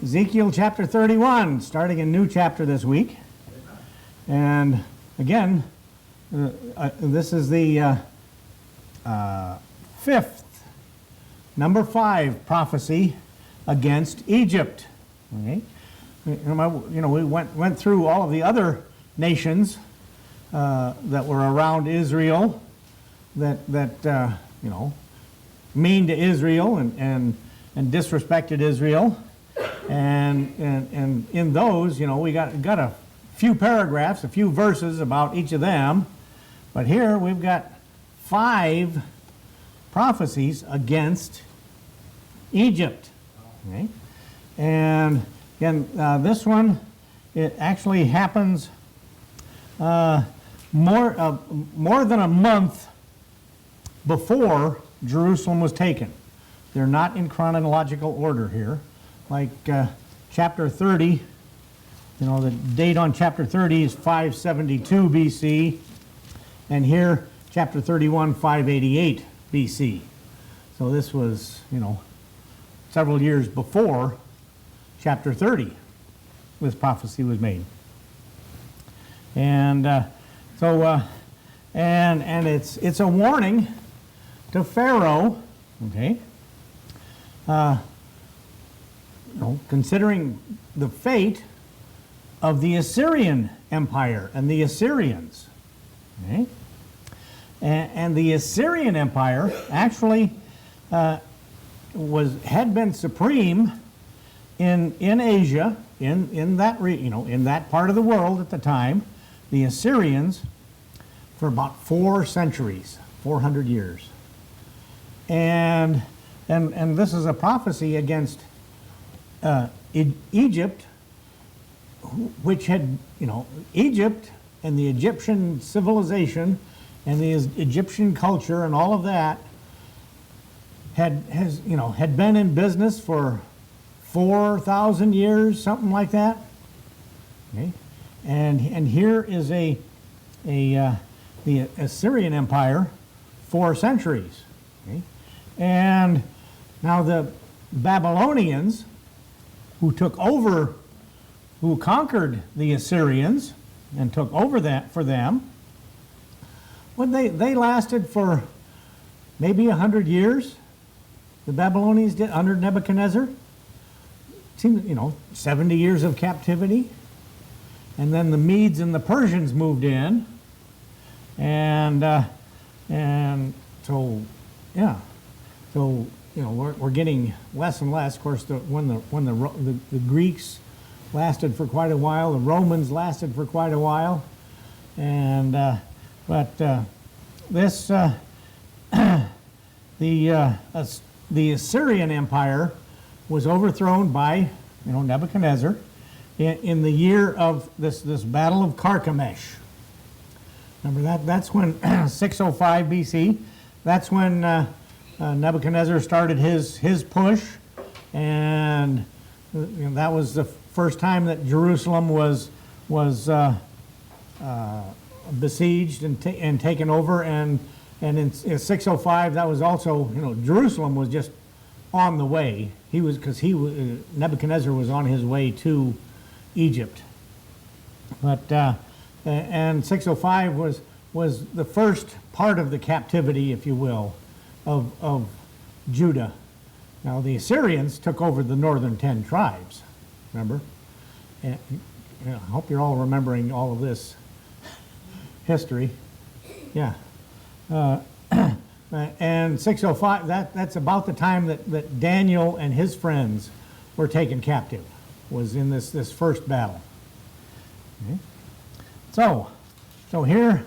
Ezekiel Chapter 31, starting a new chapter this week. And again, this is the fifth, number 5 prophecy against Egypt. Okay? We went through all of the other nations that were around Israel that mean to Israel and disrespected Israel. And in those, we got a few paragraphs, a few verses about each of them. But here we've got 5 prophecies against Egypt. Okay? And again, this one, it actually happens more than a month before Jerusalem was taken. They're not in chronological order here. Like chapter 30, the date on chapter 30 is 572 BC, and here chapter 31, 588 BC. So this was, several years before chapter 30, this prophecy was made. And and it's a warning to Pharaoh, okay? Considering the fate of the Assyrian Empire and the Assyrians. Okay? And the Assyrian Empire actually had been supreme in Asia, in that part of the world at the time, the Assyrians, for about 4 centuries, 400 years. And this is a prophecy against Egypt, which had, Egypt and the Egyptian civilization and the Egyptian culture and all of that had been in business for 4,000 years, something like that. Okay? And here is the Assyrian Empire, 4 centuries. Okay? And now the Babylonians, who conquered the Assyrians and took over that for them, they lasted for maybe 100 years. The Babylonians did under Nebuchadnezzar. Seemed 70 years of captivity, and then the Medes and the Persians moved in, and so we're getting less and less. Of course, when the Greeks lasted for quite a while, the Romans lasted for quite a while, and but this the Assyrian Empire was overthrown by Nebuchadnezzar in the year of this battle of Carchemish. Remember that's when 605 BC. That's when Nebuchadnezzar started his push, and that was the first time that Jerusalem was besieged and taken over. And in 605, that was also Jerusalem was just on the way. Nebuchadnezzar was on his way to Egypt. But and 605 was the first part of the captivity, if you will, of Judah. Now the Assyrians took over the northern 10 tribes, remember? And, I hope you're all remembering all of this history. Yeah. And 605, that's about the time that Daniel and his friends were taken captive, was in this first battle. Okay. So here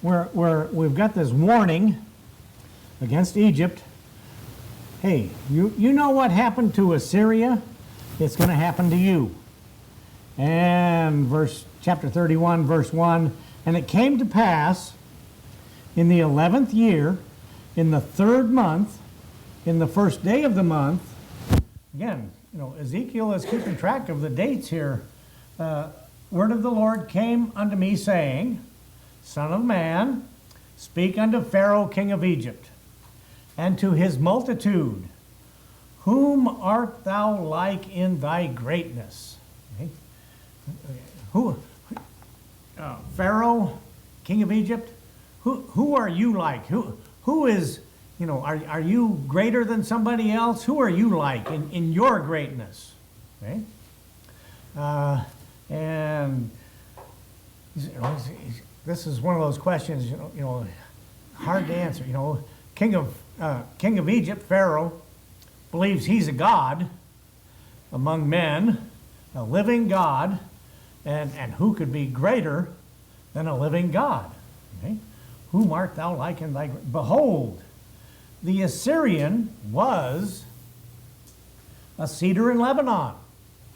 we've got this warning against Egypt. Hey, you know what happened to Assyria? It's going to happen to you. And chapter 31, verse 1, and it came to pass in the 11th year, in the 3rd month, in the 1st day of the month. Again, Ezekiel is keeping track of the dates here. Word of the Lord came unto me, saying, Son of man, speak unto Pharaoh king of Egypt, and to his multitude, Whom art thou like in thy greatness? Okay. Who? Pharaoh, king of Egypt. Who are you like? Who is, are you greater than somebody else? Who are you like in your greatness? Okay. And this is one of those questions, hard to answer. King of Egypt, Pharaoh, believes he's a god among men, a living God, and who could be greater than a living God? Okay? Whom art thou like in thy... Behold, the Assyrian was a cedar in Lebanon.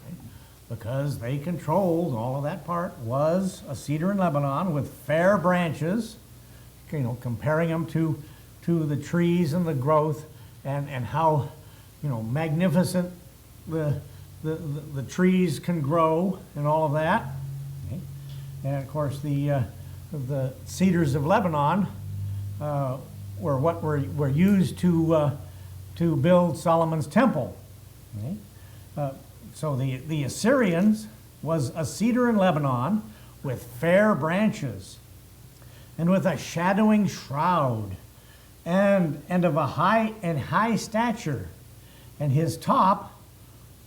Okay? Because they controlled all of that part, was a cedar in Lebanon with fair branches, comparing them to the trees and the growth and how magnificent the trees can grow and all of that. Okay? And of course the cedars of Lebanon were what were used to build Solomon's temple. Okay? So the Assyrians was a cedar in Lebanon with fair branches and with a shadowing shroud and of a high stature, and his top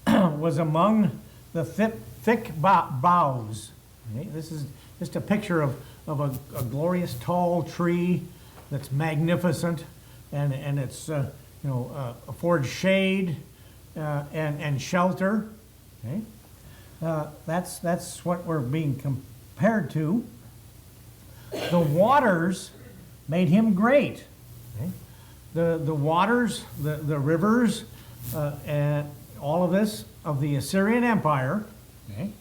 was among the thick boughs. Okay? This is just a picture of a glorious tall tree that's magnificent, and it's affords shade and shelter. Okay? That's what we're being compared to. The waters made him great. Okay? The waters, the rivers, and all of this of the Assyrian Empire. Okay?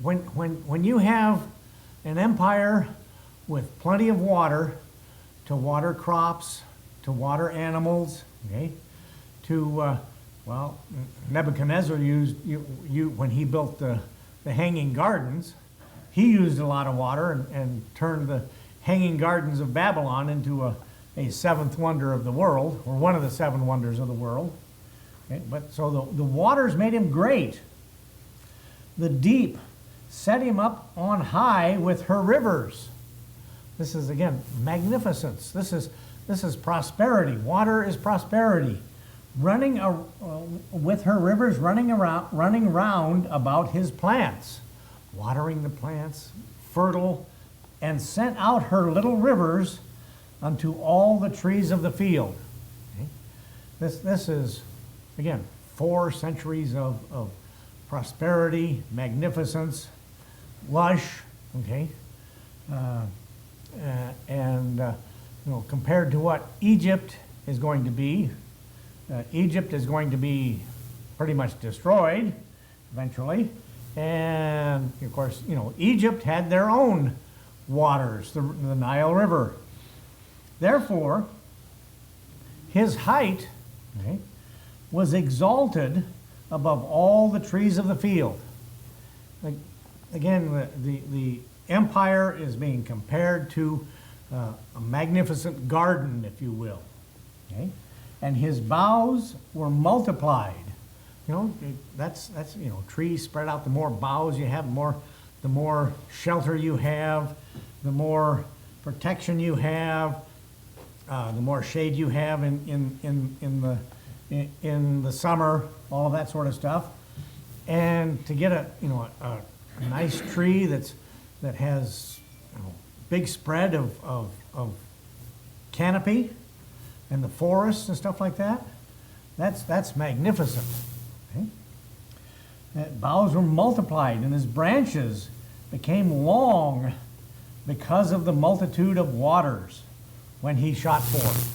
When you have an empire with plenty of water to water crops, to water animals, okay, to Nebuchadnezzar used when he built the Hanging Gardens, he used a lot of water and turned the Hanging Gardens of Babylon into a seventh wonder of the world, or one of the seven wonders of the world. Okay? But so the waters made him great. The deep set him up on high with her rivers. This is again magnificence. This is prosperity. Water is prosperity. Running with her rivers, running round about his plants, watering the plants, fertile, and sent out her little rivers unto all the trees of the field. Okay? This is, again, 4 centuries of prosperity, magnificence, lush, okay, and compared to what Egypt is going to be. Egypt is going to be pretty much destroyed eventually, and of course, Egypt had their own waters, the Nile River. Therefore, his height, okay, was exalted above all the trees of the field. Again, the empire is being compared to a magnificent garden, if you will. Okay? And his boughs were multiplied. That's trees spread out. The more boughs you have, the more shelter you have, the more protection you have, the more shade you have in the summer, all of that sort of stuff. And to get a nice tree that has big spread of canopy and the forests and stuff like that, that's magnificent. Okay? Boughs were multiplied, and his branches became long because of the multitude of waters when he shot forth.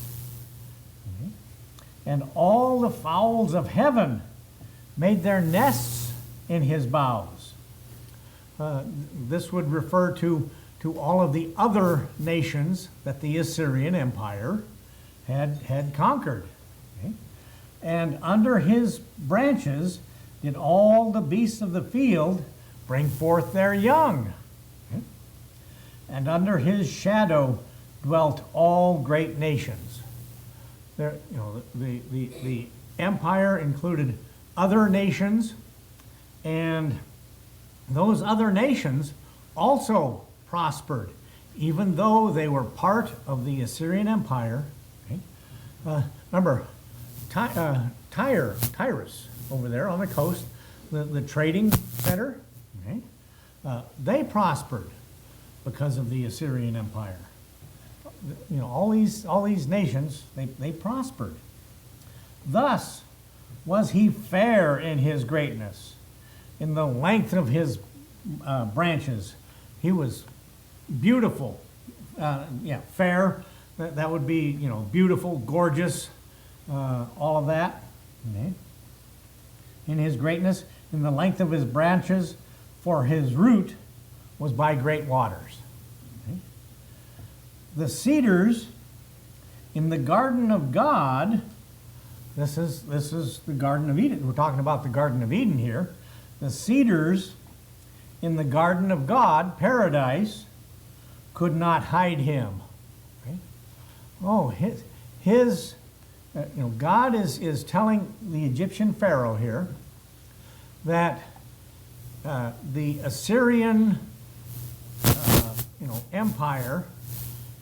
Okay? And all the fowls of heaven made their nests in his boughs. This would refer to all of the other nations that the Assyrian Empire had conquered. Okay? And under his branches did all the beasts of the field bring forth their young. Okay? And under his shadow dwelt all great nations. there, you know, the empire included other nations, and those other nations also prospered, even though they were part of the Assyrian Empire. Okay? Remember, Tyrus over there on the coast, the trading center, okay? They prospered because of the Assyrian Empire. You know, all these nations, they prospered. Thus was he fair in his greatness, in the length of his branches. He was beautiful. Fair. That would be, you know, beautiful, gorgeous, all of that. Okay. In his greatness, in the length of his branches, for his root was by great waters. Okay. The cedars in the garden of God, this is the Garden of Eden. We're talking about the Garden of Eden here. The cedars in the garden of God, paradise, could not hide him. Okay? Oh, God is telling the Egyptian Pharaoh here that the Assyrian empire,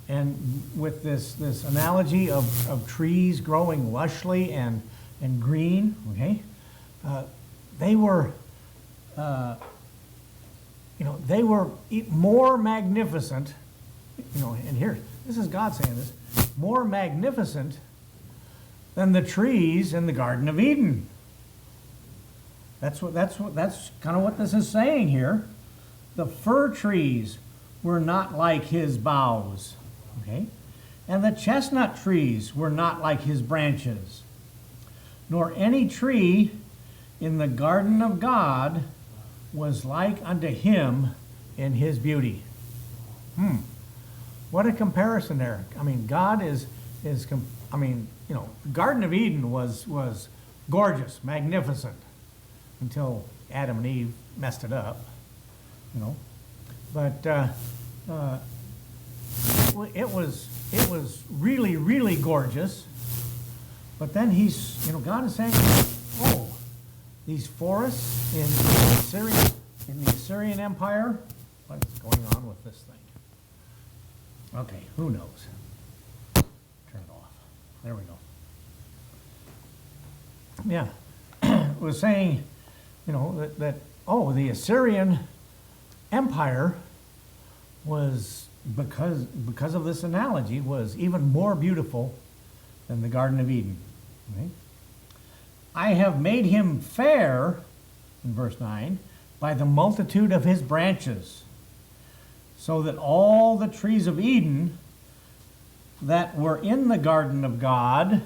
and with this analogy of trees growing lushly and green, okay, they were more magnificent, and here, this is God saying this, more magnificent than the trees in the Garden of Eden. That's kind of what this is saying here. The fir trees were not like his boughs, okay? And the chestnut trees were not like his branches, nor any tree in the garden of God was like unto him in his beauty. What a comparison there. I mean, God Garden of Eden was gorgeous, magnificent, until Adam and Eve messed it up, But it was really, really gorgeous. But then God is saying, oh, these forests in the Assyrian Empire, what's going on with this thing? Okay, who knows? Turn it off. There we go. Yeah, it was saying, that the Assyrian Empire was, because of this analogy, was even more beautiful than the Garden of Eden. Okay? I have made him fair, in verse 9, by the multitude of his branches, so that all the trees of Eden that were in the garden of God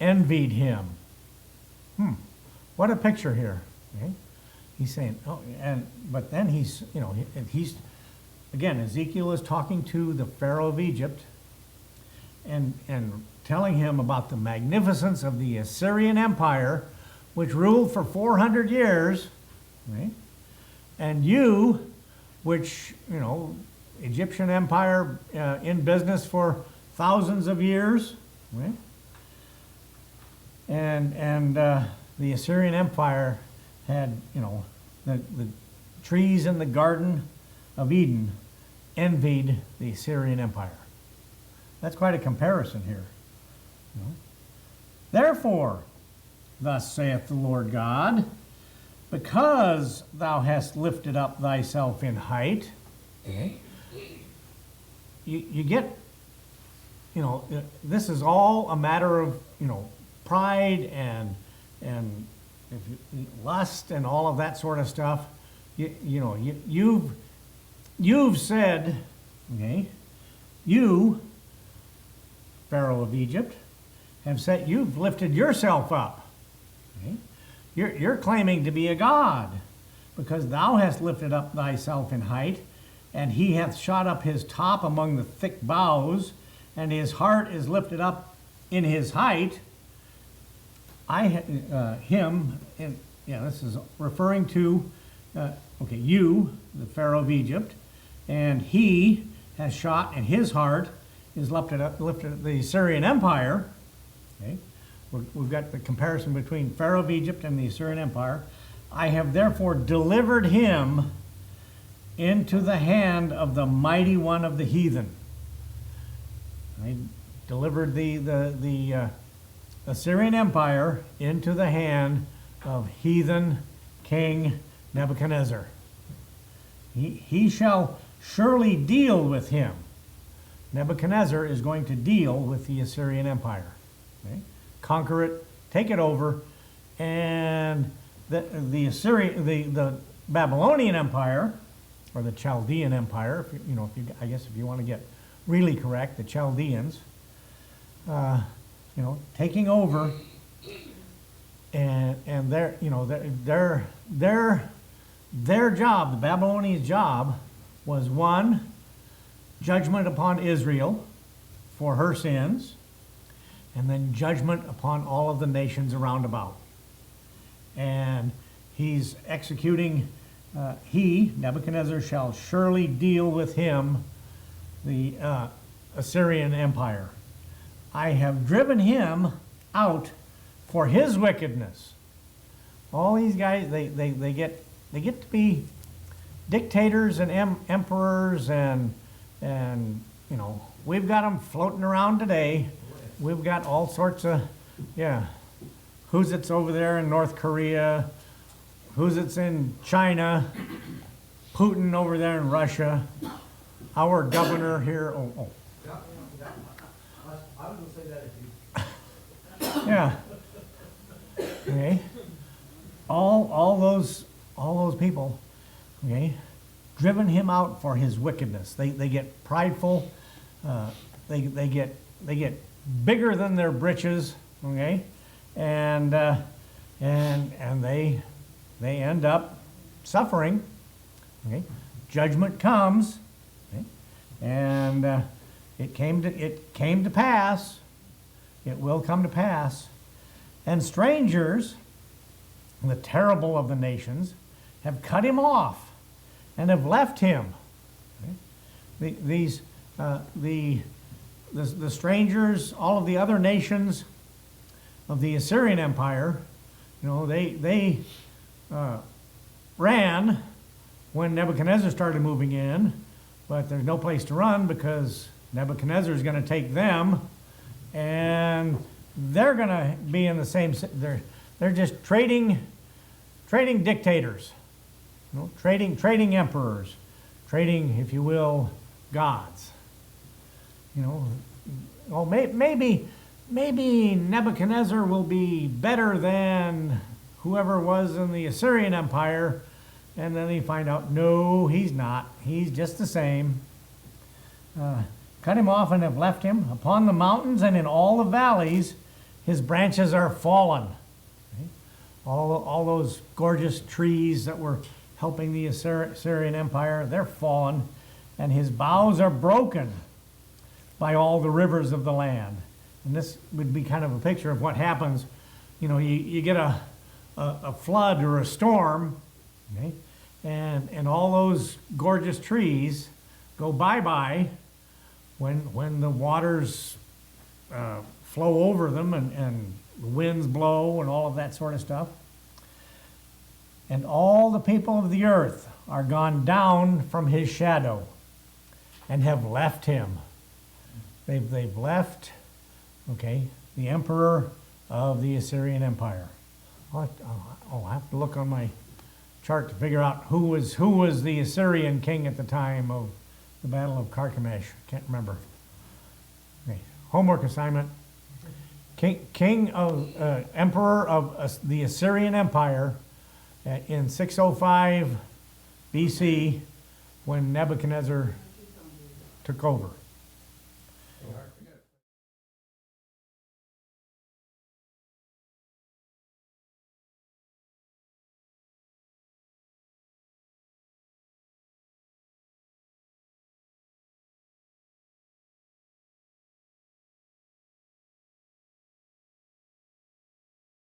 envied him. What a picture here. Okay? He's saying, but then he's again, Ezekiel is talking to the Pharaoh of Egypt and telling him about the magnificence of the Assyrian Empire, which ruled for 400 years, right? And you, which, Egyptian Empire in business for thousands of years, right? And the Assyrian Empire had, the trees in the Garden of Eden envied the Assyrian Empire. That's quite a comparison here. Therefore, thus saith the Lord God, because thou hast lifted up thyself in height, okay, you get, this is all a matter of, pride and lust and all of that sort of stuff. You've said, okay, you, Pharaoh of Egypt, have said you've lifted yourself up. Okay? You're claiming to be a god, because thou hast lifted up thyself in height, and he hath shot up his top among the thick boughs, and his heart is lifted up in his height. This is referring to, you, the Pharaoh of Egypt, and he has shot, and his heart is lifted up the Assyrian Empire, Okay? We've got the comparison between Pharaoh of Egypt and the Assyrian Empire. I have therefore delivered him into the hand of the mighty one of the heathen. I delivered the Assyrian Empire into the hand of heathen King Nebuchadnezzar. He shall surely deal with him. Nebuchadnezzar is going to deal with the Assyrian Empire. Okay? Conquer it, take it over, and the Babylonian Empire, or the Chaldean Empire, I guess if you want to get really correct, the Chaldeans, taking over, and their job, the Babylonians' job, was one, judgment upon Israel for her sins, and then judgment upon all of the nations around about. And he's executing, Nebuchadnezzar, shall surely deal with him, the Assyrian Empire. I have driven him out for his wickedness. All these guys, they get to be dictators and emperors, and we've got them floating around today. We've got all sorts of, who's it's over there in North Korea, who's it's in China, Putin over there in Russia, our governor here. I was going to say that if you. Yeah. Okay. All those people, okay, driven him out for his wickedness. They get prideful. They get bigger than their britches. Okay, and they end up suffering. Okay, judgment comes. Okay? And it came to pass. It will come to pass. And strangers, the terrible of the nations, have cut him off and have left him. Okay? The strangers, all of the other nations of the Assyrian Empire, they ran when Nebuchadnezzar started moving in, but there's no place to run because Nebuchadnezzar is going to take them, and they're going to be in the same. They're just trading dictators, trading emperors, trading, if you will, gods. Maybe Nebuchadnezzar will be better than whoever was in the Assyrian Empire, and then you find out, no, he's not. He's just the same. Cut him off and have left him. Upon the mountains and in all the valleys, his branches are fallen. Okay? All those gorgeous trees that were helping the Assyrian Empire, they're fallen, and his boughs are broken by all the rivers of the land. And this would be kind of a picture of what happens. You get a flood or a storm, okay? And all those gorgeous trees go bye-bye when the waters flow over them and the winds blow and all of that sort of stuff. And all the people of the earth are gone down from his shadow and have left him. They've left, okay, the emperor of the Assyrian Empire. I'll have to look on my chart to figure out who was the Assyrian king at the time of the Battle of Carchemish. Can't remember. Okay. Homework assignment. Emperor of the Assyrian Empire in 605 BC when Nebuchadnezzar took over.